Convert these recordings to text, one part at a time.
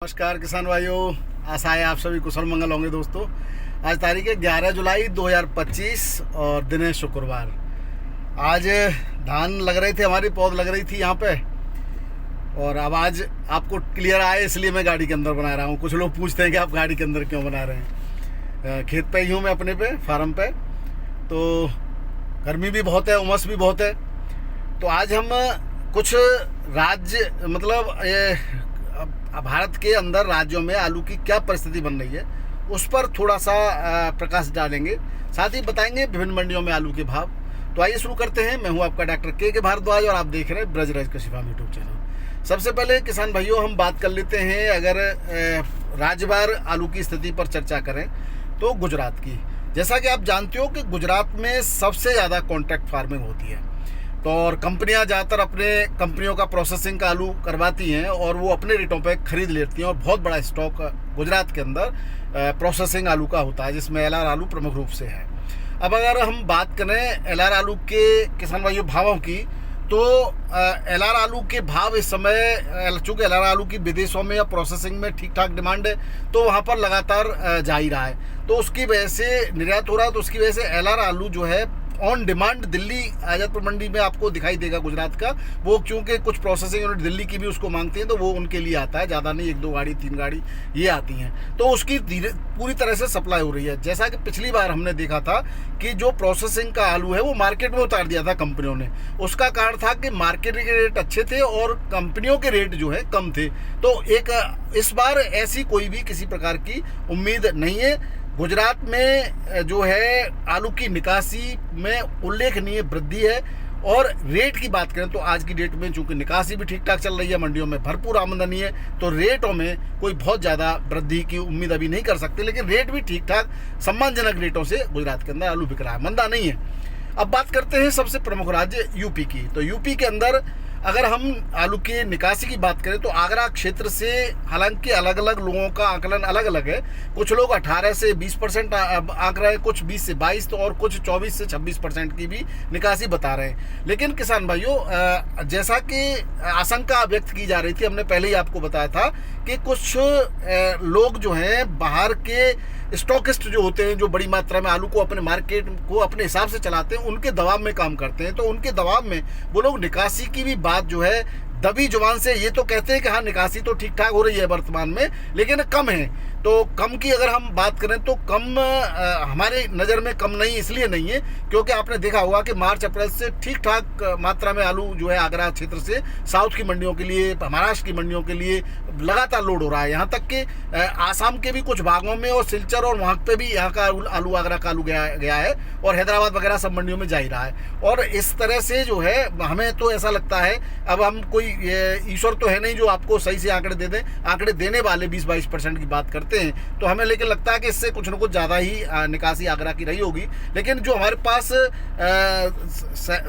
नमस्कार किसान भाइयों, आशा है आप सभी कुशल मंगल होंगे। दोस्तों, आज तारीख है 11 जुलाई 2025 और दिन है शुक्रवार। आज धान लग रहे थे, हमारी पौध लग रही थी यहाँ पे, और अब आज आपको क्लियर आए इसलिए मैं गाड़ी के अंदर बना रहा हूँ। कुछ लोग पूछते हैं कि आप गाड़ी के अंदर क्यों बना रहे हैं। खेत पे ही हूँ मैं, अपने पे फार्म पे, तो गर्मी भी बहुत है, उमस भी बहुत है। तो आज हम कुछ राज्य मतलब भारत के अंदर राज्यों में आलू की क्या परिस्थिति बन रही है उस पर थोड़ा सा प्रकाश डालेंगे। साथ ही बताएंगे विभिन्न मंडियों में आलू के भाव। तो आइए शुरू करते हैं। मैं हूं आपका डॉक्टर के भारद्वाज और आप देख रहे हैं ब्रजराज कृषि फार्म यूट्यूब चैनल। सबसे पहले किसान भाइयों, हम बात कर लेते हैं, अगर राज्यवार आलू की स्थिति पर चर्चा करें तो गुजरात की। जैसा कि आप जानते हो कि गुजरात में सबसे ज़्यादा कॉन्ट्रैक्ट फार्मिंग होती है, तो और कंपनियां ज़्यादातर अपने कंपनियों का प्रोसेसिंग का आलू करवाती हैं और वो अपने रेटों पे खरीद लेती हैं, और बहुत बड़ा स्टॉक गुजरात के अंदर प्रोसेसिंग आलू का होता है, जिसमें एलआर आलू प्रमुख रूप से है। अब अगर हम बात करें एलआर आलू के किसान भाइयों भावों की, तो एलआर आलू के भाव इस समय, चूँकि एलआर आलू की विदेशों में या प्रोसेसिंग में ठीक ठाक डिमांड है, तो वहाँ पर लगातार जा ही रहा है, तो उसकी वजह से निर्यात हो रहा है। तो उसकी वजह से एलआर आलू जो है ऑन डिमांड दिल्ली आजादपुर मंडी में आपको दिखाई देगा गुजरात का। वो क्योंकि कुछ प्रोसेसिंग यूनिट दिल्ली की भी उसको मांगती हैं, तो वो उनके लिए आता है, ज़्यादा नहीं, 1-2 गाड़ी 3 गाड़ी ये आती हैं, तो उसकी पूरी तरह से सप्लाई हो रही है। जैसा कि पिछली बार हमने देखा था कि जो प्रोसेसिंग का आलू है वो मार्केट में उतार दिया था कंपनियों ने। उसका कारण था कि मार्केट के रेट अच्छे थे और कंपनियों के रेट जो है कम थे। तो इस बार ऐसी कोई भी किसी प्रकार की उम्मीद नहीं है। गुजरात में जो है आलू की निकासी में उल्लेखनीय वृद्धि है। और रेट की बात करें तो आज की डेट में चूंकि निकासी भी ठीक ठाक चल रही है, मंडियों में भरपूर आमदनी है, तो रेटों में कोई बहुत ज़्यादा वृद्धि की उम्मीद अभी नहीं कर सकते, लेकिन रेट भी ठीक ठाक सम्मानजनक रेटों से गुजरात के अंदर आलू बिक रहा है, मंदा नहीं है। अब बात करते हैं सबसे प्रमुख राज्य यूपी की। तो यूपी के अंदर अगर हम आलू की निकासी की बात करें तो आगरा क्षेत्र से, हालांकि अलग अलग लोगों का आकलन अलग अलग है, कुछ लोग 18 से 20% आंक रहे हैं, कुछ 20 से 22, तो और कुछ 24 से 26% की भी निकासी बता रहे हैं। लेकिन किसान भाइयों, जैसा कि आशंका व्यक्त की जा रही थी, हमने पहले ही आपको बताया था कि कुछ लोग जो हैं बाहर के स्टॉकिस्ट जो होते हैं, जो बड़ी मात्रा में आलू को अपने मार्केट को अपने हिसाब से चलाते हैं, उनके दबाव में काम करते हैं। तो उनके दबाव में वो लोग निकासी की भी बात जो है दबी जुबान से ये तो कहते हैं कि हाँ निकासी तो ठीक ठाक हो रही है वर्तमान में, लेकिन कम है। तो कम की अगर हम बात करें तो कम हमारे नज़र में कम नहीं इसलिए नहीं है क्योंकि आपने देखा होगा कि मार्च अप्रैल से ठीक ठाक मात्रा में आलू जो है आगरा क्षेत्र से साउथ की मंडियों के लिए, महाराष्ट्र की मंडियों के लिए लगातार लोड हो रहा है। यहाँ तक कि आसाम के भी कुछ भागों में और सिलचर और वहाँ पे भी यहाँ का आलू, आगरा का आलू गया है, और हैदराबाद वगैरह सब मंडियों में जा ही रहा है। और इस तरह से जो है हमें तो ऐसा लगता है, अब हम कोई ईश्वर तो है नहीं जो आपको सही से आंकड़े दे दें, आंकड़े देने वाले 20-22% की बात करते हैं, तो हमें लेकिन लगता है कि इससे कुछ न कुछ ज़्यादा ही निकासी आगरा की रही होगी। लेकिन जो हमारे पास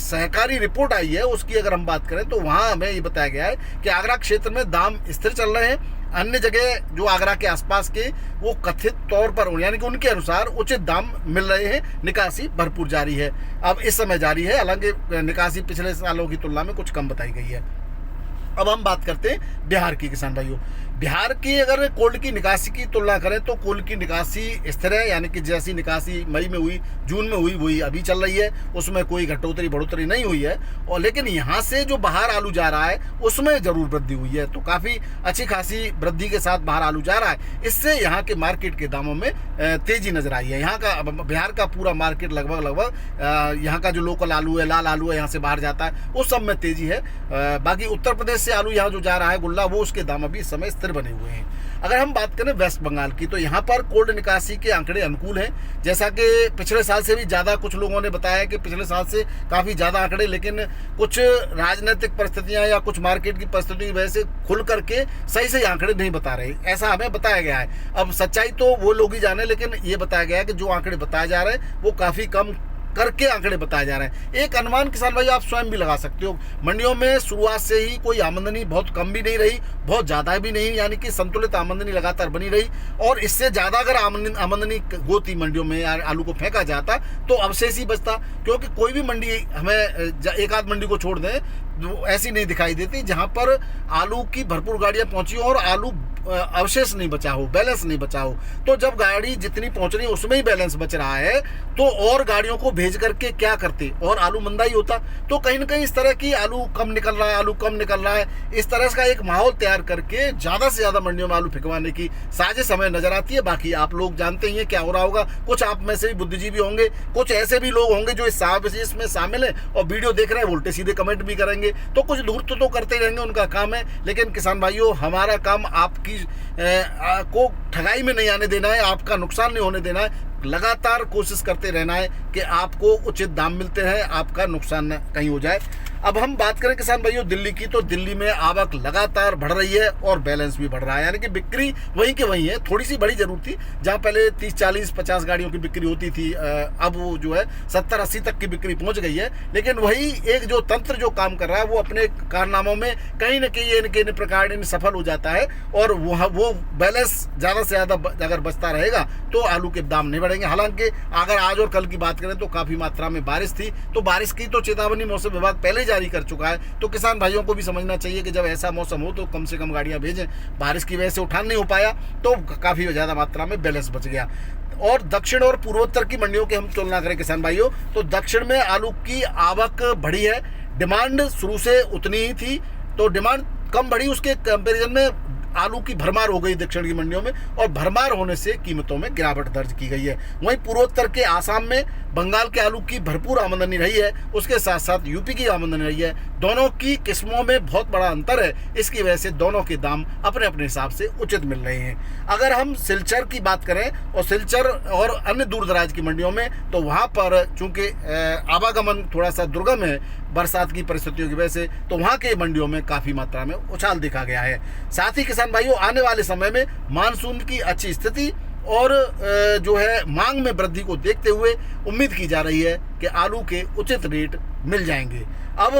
सहकारी रिपोर्ट आई है उसकी अगर हम बात करें तो वहाँ हमें ये बताया गया है कि आगरा क्षेत्र में दाम स्थिर चल रहे हैं। अन्य जगह जो आगरा के आसपास के वो कथित तौर पर, यानी कि उनके अनुसार उचित दाम मिल रहे हैं, निकासी भरपूर जारी है, अब इस समय जारी है। हालांकि निकासी पिछले सालों की तुलना में कुछ कम बताई गई है। अब हम बात करते हैं बिहार की किसान भाइयों। बिहार की अगर कोल्ड की निकासी की तुलना करें तो कोल्ड की निकासी स्थिर है, यानी कि जैसी निकासी मई में हुई, जून में हुई, वही अभी चल रही है, उसमें कोई घटोतरी बढ़ोतरी नहीं हुई है। और लेकिन यहाँ से जो बाहर आलू जा रहा है उसमें जरूर वृद्धि हुई है, तो काफ़ी अच्छी खासी वृद्धि के साथ बाहर आलू जा रहा है। इससे यहाँ के मार्केट के दामों में तेजी नजर आई है। यहाँ का, बिहार का पूरा मार्केट लगभग यहाँ का जो लोकल आलू है, लाल आलू है, यहाँ से बाहर जाता है, उस सब में तेजी है। बाकी उत्तर प्रदेश से आलू यहाँ जो जा रहा है गुल्ला, वो उसके दाम अभी इस समय स्थिर बने हुए हैं। अगर हम बात करें वेस्ट बंगाल की, तो यहाँ पर कोल्ड निकासी के आंकड़े अनुकूल हैं। जैसा कि पिछले साल से भी ज़्यादा, कुछ लोगों ने बताया कि पिछले साल से काफ़ी ज़्यादा आंकड़े, लेकिन कुछ राजनीतिक परिस्थितियाँ या कुछ मार्केट की परिस्थिति की वजह से खुल करके सही आंकड़े नहीं बता रहे, ऐसा हमें बताया गया है। अब सच्चाई तो वो लोग ही जाने, लेकिन ये बताया गया है कि जो आंकड़े बताए जा रहे हैं वो काफ़ी कम करके आंकड़े बताए जा रहे हैं। एक अनुमान किसान भाई आप स्वयं भी लगा सकते हो, मंडियों में शुरुआत से ही कोई आमदनी बहुत कम भी नहीं रही, बहुत ज़्यादा भी नहीं, यानी कि संतुलित आमदनी लगातार बनी रही। और इससे ज़्यादा अगर आमदनी होती मंडियों में, आलू को फेंका जाता तो अवशेष ही बचता, क्योंकि कोई भी मंडी, हमें एक आध मंडी को छोड़ दें, ऐसी नहीं दिखाई देती जहां पर आलू की भरपूर गाड़ियां पहुंची हो और आलू अवशेष नहीं बचा हो, बैलेंस नहीं बचा हो। तो जब गाड़ी जितनी पहुंच रही है उसमें ही बैलेंस बच रहा है तो और गाड़ियों को भेज करके क्या करते, और आलू मंदा ही होता। तो कहीं ना कहीं इस तरह की आलू कम निकल रहा है, आलू कम निकल रहा है, इस तरह का एक माहौल तैयार करके ज़्यादा से ज़्यादा मंडियों में आलू फिकवाने की साजिश हमें नजर आती है। बाकी आप लोग जानते ही हैं क्या हो रहा होगा। कुछ आप में से भी बुद्धिजीवी होंगे, कुछ ऐसे भी लोग होंगे जो इस साजिश में शामिल हैं और वीडियो देख रहे हैं, उल्टे सीधे कमेंट भी करेंगे। तो कुछ धूर्त तो करते रहेंगे, उनका काम है। लेकिन किसान भाइयों, हमारा काम आपकी को ठगाई में नहीं आने देना है, आपका नुकसान नहीं होने देना है। लगातार कोशिश करते रहना है कि आपको उचित दाम मिलते हैं, आपका नुकसान न कहीं हो जाए। अब हम बात करें किसान भाइयों दिल्ली की, तो दिल्ली में आवक लगातार बढ़ रही है और बैलेंस भी बढ़ रहा है, यानी कि बिक्री वहीं के वहीं है। थोड़ी सी बड़ी जरूर थी, जहां पहले 30, 40, 50 गाड़ियों की बिक्री होती थी, अब वो जो है 70, 80 तक की बिक्री पहुंच गई है। लेकिन वही एक जो तंत्र जो काम कर रहा है वो अपने कारनामों में कहीं न कहीं प्रकार सफल हो जाता है और वो बैलेंस ज़्यादा से ज़्यादा अगर बचता रहेगा तो आलू के दाम नहीं बढ़ेंगे। हालांकि अगर आज और कल की बात करें तो काफ़ी मात्रा में बारिश थी, तो बारिश की तो चेतावनी मौसम विभाग पहले जारी कर चुका है। तो किसान भाइयों को भी समझना चाहिए कि जब ऐसा मौसम हो तो कम से कम गाड़ियां भेजें। बारिश की वजह से उठान नहीं हो पाया तो काफ़ी ज़्यादा मात्रा में बैलेंस बच गया। और दक्षिण और पूर्वोत्तर की मंडियों की हम तुलना करें किसान भाइयों, तो दक्षिण में आलू की आवक बढ़ी है, डिमांड शुरू से उतनी ही थी, तो डिमांड कम बढ़ी, उसके कंपैरिजन में आलू की भरमार हो गई दक्षिण की मंडियों में, और भरमार होने से कीमतों में गिरावट दर्ज की गई है। वहीं पूर्वोत्तर के आसाम में बंगाल के आलू की भरपूर आमदनी रही है, उसके साथ साथ यूपी की आमदनी रही है। दोनों की किस्मों में बहुत बड़ा अंतर है, इसकी वजह से दोनों के दाम अपने अपने हिसाब से उचित मिल रहे हैं। अगर हम सिलचर की बात करें और सिलचर और अन्य दूर दराज की मंडियों में, तो वहाँ पर चूंकि आवागमन थोड़ा सा दुर्गम है बरसात की परिस्थितियों की वजह से, तो वहाँ के मंडियों में काफ़ी मात्रा में उछाल देखा गया है। साथ ही किसान भाइयों, आने वाले समय में मानसून की अच्छी स्थिति और जो है मांग में वृद्धि को देखते हुए उम्मीद की जा रही है कि आलू के उचित रेट मिल जाएंगे। अब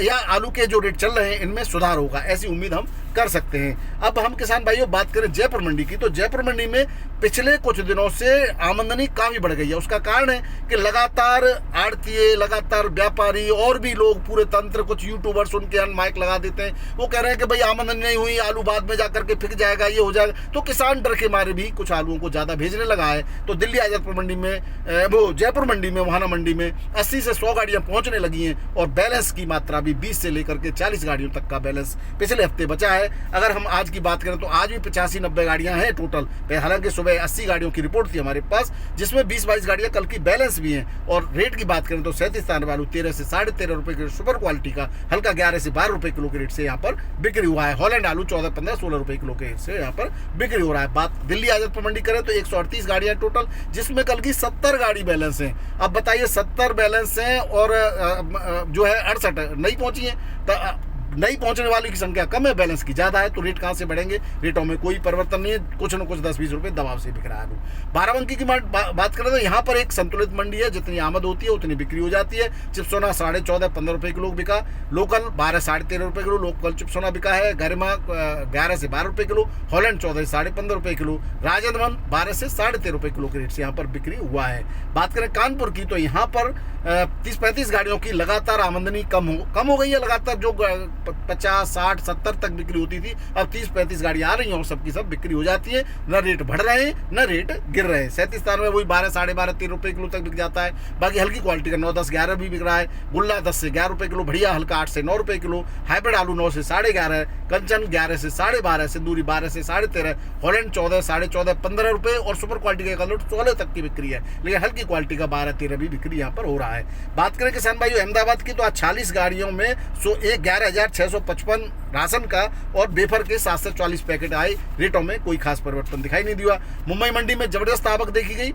या आलू के जो रेट चल रहे हैं इनमें सुधार होगा, ऐसी उम्मीद हम कर सकते हैं। अब हम किसान भाइयों बात करें जयपुर मंडी की, तो जयपुर मंडी में पिछले कुछ दिनों से आमदनी काफ़ी बढ़ गई है। उसका कारण है कि लगातार आड़तीये, लगातार व्यापारी और भी लोग, पूरे तंत्र, कुछ यूट्यूबर्स उनके माइक लगा देते हैं, वो कह रहे हैं कि भाई आमदनी नहीं हुई, आलू बाद में जाकर के फिक जाएगा, ये हो जाएगा। तो किसान डर के मारे भी कुछ आलूओं को ज़्यादा भेजने लगा है। तो दिल्ली आजादपुर मंडी में, वो जयपुर मंडी में, वहाना मंडी में 80 से 100 गाड़ियाँ पहुँचने लगी हैं और बैलेंस की मात्रा भी 20 से लेकर के 40 गाड़ियों तक का बैलेंस पिछले हफ्ते बचा है। अगर हम आज की बात करें तो आज भी 85-90 गाड़ियां हैं टोटल। हालांकि सुबह 80 गाड़ियों की रिपोर्ट थी हमारे पास, जिसमें 20-22 गाड़ियां कल की बैलेंस भी हैं। और रेट की बात करें तो 37 आलू 13 से 13.5 रुपये के सुपर क्वालिटी का हल्का 11 से 12 रुपये किलो के रेट से यहाँ पर बिक्री हुआ है। हॉलैंड आलू 14, 15, 16 रुपये किलो के रेट से यहाँ पर बिक्री हो रहा है। बात दिल्ली आजादपुर मंडी करें तो 138 गाड़ियां टोटल, जिसमें कल की 70 गाड़ी बैलेंस हैं। अब बताइए 70 बैलेंस हैं और जो है 68 नहीं पहुंची है, नहीं पहुंचने वाली की संख्या कम है, बैलेंस की ज़्यादा है, तो रेट कहाँ से बढ़ेंगे? रेटों में कोई परिवर्तन नहीं है, कुछ न कुछ 10-20 रुपये दबाव से बिक रहा है। बाराबंकी की बात करें तो यहाँ पर एक संतुलित मंडी है, जितनी आमद होती है उतनी बिक्री हो जाती है। चिपसोना 14.5-15 रुपये किलो बिका, लोकल 12-13.5 रुपये किलो लोकल चिपसोना बिका है। गरिमा 11 से 12 रुपये किलो, हॉलैंड 14 से 15.5 रुपये किलो, राजेंद्र 12 से 13.5 रुपये किलो के रेट से यहाँ पर बिक्री हुआ है। बात करें कानपुर की, तो यहाँ पर 30-35 गाड़ियों की लगातार आमदनी कम हो गई है। लगातार जो 50, 60, 70 तक बिक्री होती थी, अब 30-35 गाड़ियाँ आ रही हैं और सबकी सब बिक्री हो जाती है। न रेट बढ़ रहे हैं न रेट गिर रहे हैं। 37 स्थान में वही 12, 12.5, 13 रुपये किलो तक बिक जाता है। बाकी हल्की क्वालिटी का 9, 10, 11 भी बिक रहा है। गुल्ला 10 से 11 रुपये किलो, बढ़िया हल्का 8 से 9 रुपये किलो, हाइब्रिड आलू 9 से 11.5, कंचन 11 से 12.5, सिंदूरी 12 से 13.5, हॉलैंड 14, 14.5, 15 रुपये और सुपर क्वालिटी का कलर 16 तक की बिक्री है। लेकिन हल्की क्वालिटी का 12-13 भी बिक्री यहाँ पर हो रहा है। बात करें किसान भाइयों अहमदाबाद की, तो आज 40 गाड़ियों में 11,655 राशन का और वेफर के 7 से 44 पैकेट आए। रेटों में कोई खास परिवर्तन दिखाई नहीं दिया। मुंबई मंडी में जबरदस्त आवक देखी गई,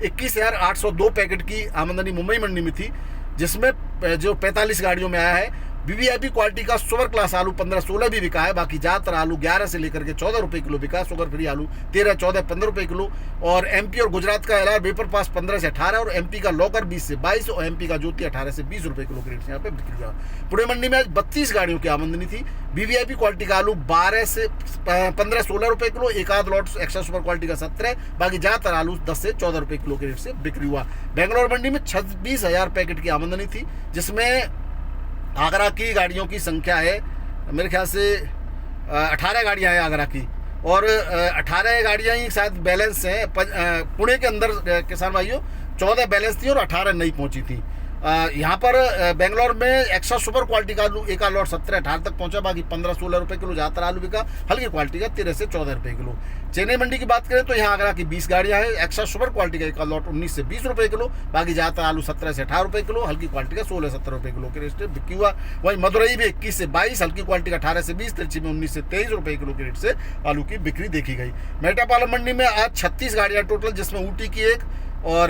21,802 पैकेट की आमदनी मुंबई मंडी में थी, जिसमें जो 45 गाड़ियों में आया है। वीवीआईपी क्वालिटी का सुपर क्लास आलू 15-16 भी बिका है। बाकी ज़्यादातर आलू 11 से लेकर के 14 रुपये किलो बिका। शुगर फ्री आलू 13, 14, 15 रुपये किलो। और एमपी और गुजरात का एलआर वेपर पास 15 से 18 और एमपी का लॉकर 20 से 22 और एमपी का ज्योति 18 से 20 रुपये किलो के रेट से यहाँ पे बिक्री हुआ। पुणे मंडी में आज 32 गाड़ियों की आमदनी थी। वीवीआईपी क्वालिटी का आलू 12 से 15-16 रुपये किलो, एक आध लॉट एक्स्ट्रा सुपर क्वालिटी का 17, बाकी ज़्यादातर आलू 10 से 14 रुपये किलो के रेट से बिक्री हुआ। बेंगलोर मंडी में 26,000 पैकेट की आमदनी थी, जिसमें आगरा की गाड़ियों की संख्या है मेरे ख्याल से 18 गाड़ियाँ हैं आगरा की, और 18 गाड़ियाँ ही शायद बैलेंस हैं। पुणे के अंदर किसान भाइयों 14 बैलेंस थी और 18 नहीं पहुँची थी। यहाँ पर बेंगलोर में एक्स्ट्रा सुपर क्वालिटी का आलू एक लॉट 17-18 तक पहुँचा, बाकी 15-16 रुपये किलो ज़्यादातर आलू बिका, हल्की क्वालिटी का 13 से 14 रुपये किलो। चेन्नई मंडी की बात करें तो यहाँ आगरा की 20 गाड़ियाँ हैं, एक्स्ट्रा सुपर क्वालिटी का एक लॉट 19 से 20 रुपये किलो, बाकी ज़्यादातर आलू 17 से 18 रुपये किलो, हल्की क्वालिटी का 16-17 रुपये किलो के रेट से बिक्री हुआ। वहीं मदुरई में 21 से 22, हल्की क्वालिटी का 18 से 20, तिरछी में 19 से 23 रुपये किलो के रेट से आलू की बिक्री देखी गई। मेटापालम मंडी में आज 36 गाड़ियाँ टोटल, जिसमें ऊटी की 1 और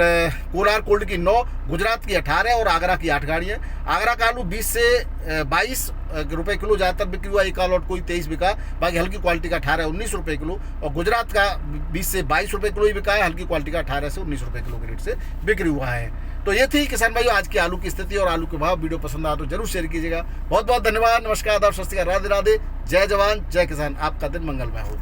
कोलार कोल्ड की 9, गुजरात की 18 और आगरा की 8 गाड़ियाँ। आगरा का आलू 20 से 22 रुपये किलो ज़्यादातर बिक्री हुआ, एक लॉट कोई 23 बिका, बाकी हल्की क्वालिटी का 18-19 रुपये किलो, और गुजरात का 20 से 22 रुपये किलो ही बिका है, हल्की क्वालिटी का 18 से 19 रुपये किलो के रेट से बिक्री हुआ है। तो ये थी किसान भाइयों आज की आलू की स्थिति और आलू के भाव। वीडियो पसंद आया तो जरूर शेयर कीजिएगा। बहुत बहुत धन्यवाद। नमस्कार, आदाब, सत श्री अकाल, राधे राधे, जय जवान जय किसान। आपका दिन मंगलमय हो।